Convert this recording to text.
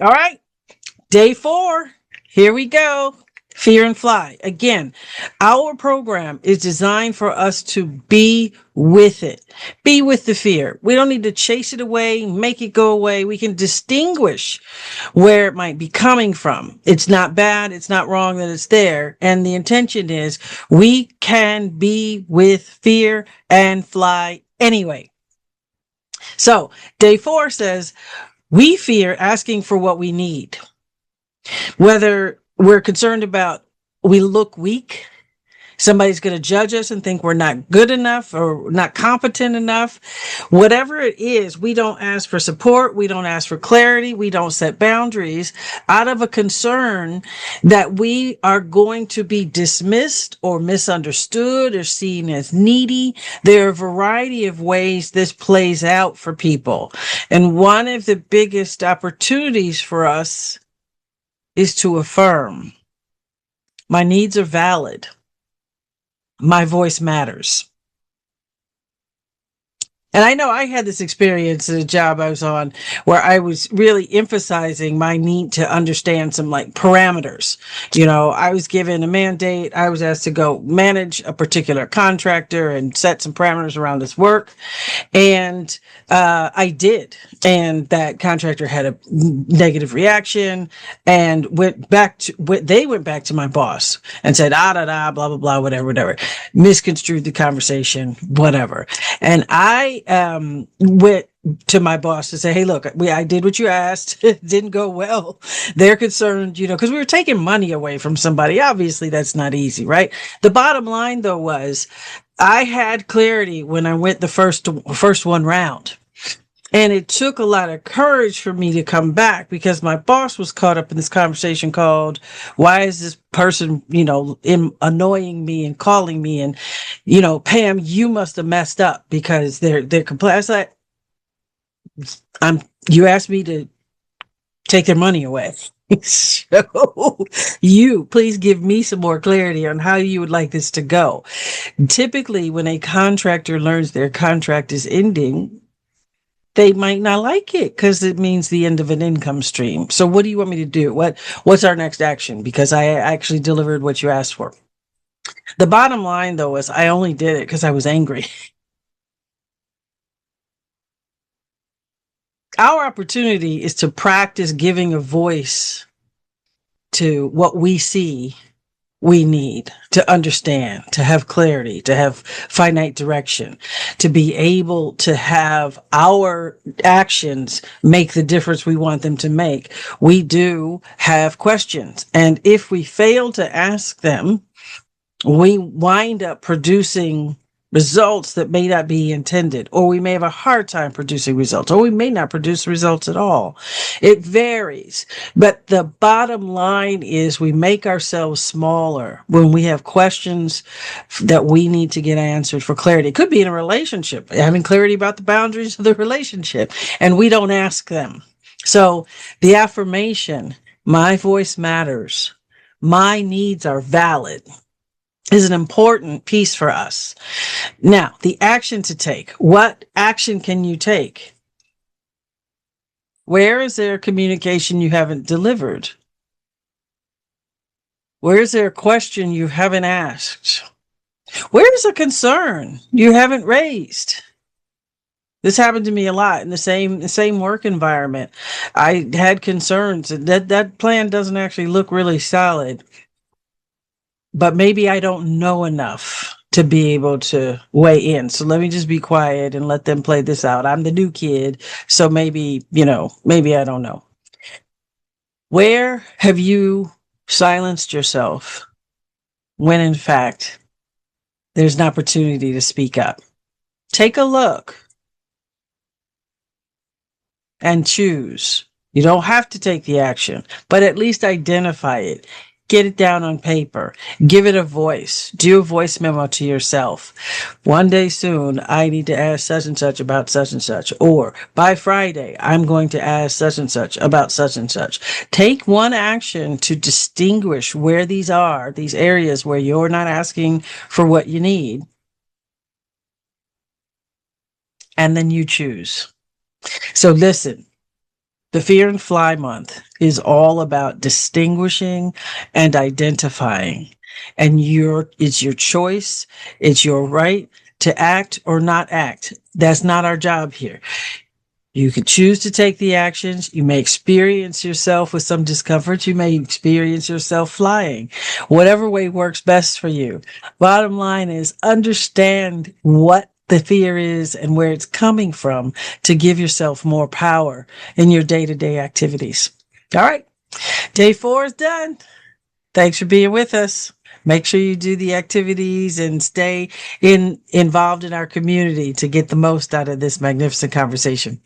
All right. Day 4. Here we go. Fear and Fly. Again, our program is designed for us to be with it. Be with the fear. We don't need to chase it away, make it go away. We can distinguish where it might be coming from. It's not bad. It's not wrong that it's there. And the intention is we can be with fear and fly anyway. So day 4 says we fear asking for what we need. Whether we're concerned about we look weak, somebody's going to judge us and think we're not good enough or not competent enough. Whatever it is, we don't ask for support. We don't ask for clarity. We don't set boundaries out of a concern that we are going to be dismissed or misunderstood or seen as needy. There are a variety of ways this plays out for people. And one of the biggest opportunities for us is to affirm my needs are valid. My voice matters. And I know I had this experience at a job I was on where I was really emphasizing my need to understand some like parameters. You know, I was given a mandate. I was asked to go manage a particular contractor and set some parameters around this work. And I did. And that contractor had a negative reaction and they went back to my boss and said, blah, blah, blah, whatever, misconstrued the conversation, whatever. And I went to my boss to say, hey, look, I did what you asked. It didn't go well. They're concerned, you know, because we were taking money away from somebody. Obviously, that's not easy, right? The bottom line, though, was I had clarity when I went the first one round. And it took a lot of courage for me to come back because my boss was caught up in this conversation called, why is this person, you know, annoying me and calling me? And, you know, Pam, you must have messed up because they're complaining. I was like, you asked me to take their money away. So you please give me some more clarity on how you would like this to go. Typically, when a contractor learns their contract is ending, they might not like it because it means the end of an income stream. So what do you want me to do? What's our next action? Because I actually delivered what you asked for. The bottom line, though, is I only did it because I was angry. Our opportunity is to practice giving a voice to what we see we need to understand, to have clarity, to have finite direction, to be able to have our actions make the difference we want them to make. We do have questions. And if we fail to ask them, we wind up producing results that may not be intended, or we may have a hard time producing results, or we may not produce results at all. It varies. But the bottom line is we make ourselves smaller when we have questions that we need to get answered for clarity. It could be in a relationship, having clarity about the boundaries of the relationship, and we don't ask them. So the affirmation, my voice matters, my needs are valid, is an important piece for us. Now, the action to take. What action can you take? Where is there communication you haven't delivered? Where is there a question you haven't asked? Where is a concern you haven't raised? This happened to me a lot in the same work environment. I had concerns that plan doesn't actually look really solid. But maybe I don't know enough to be able to weigh in. So let me just be quiet and let them play this out. I'm the new kid. So maybe I don't know. Where have you silenced yourself when in fact there's an opportunity to speak up? Take a look and choose. You don't have to take the action, but at least identify it. Get it down on paper. Give it a voice. Do a voice memo to yourself. One day soon, I need to ask such and such about such and such. Or by Friday, I'm going to ask such and such about such and such. Take one action to distinguish where these are, these areas where you're not asking for what you need. And then you choose. So listen, The Fear and Fly month is all about distinguishing and identifying. And it's your choice. It's your right to act or not act. That's not our job here. You could choose to take the actions. You may experience yourself with some discomfort. You may experience yourself flying, whatever way works best for you. Bottom line is understand what the fear is and where it's coming from to give yourself more power in your day-to-day activities. All right. Day 4 is done. Thanks for being with us. Make sure you do the activities and stay involved in our community to get the most out of this magnificent conversation.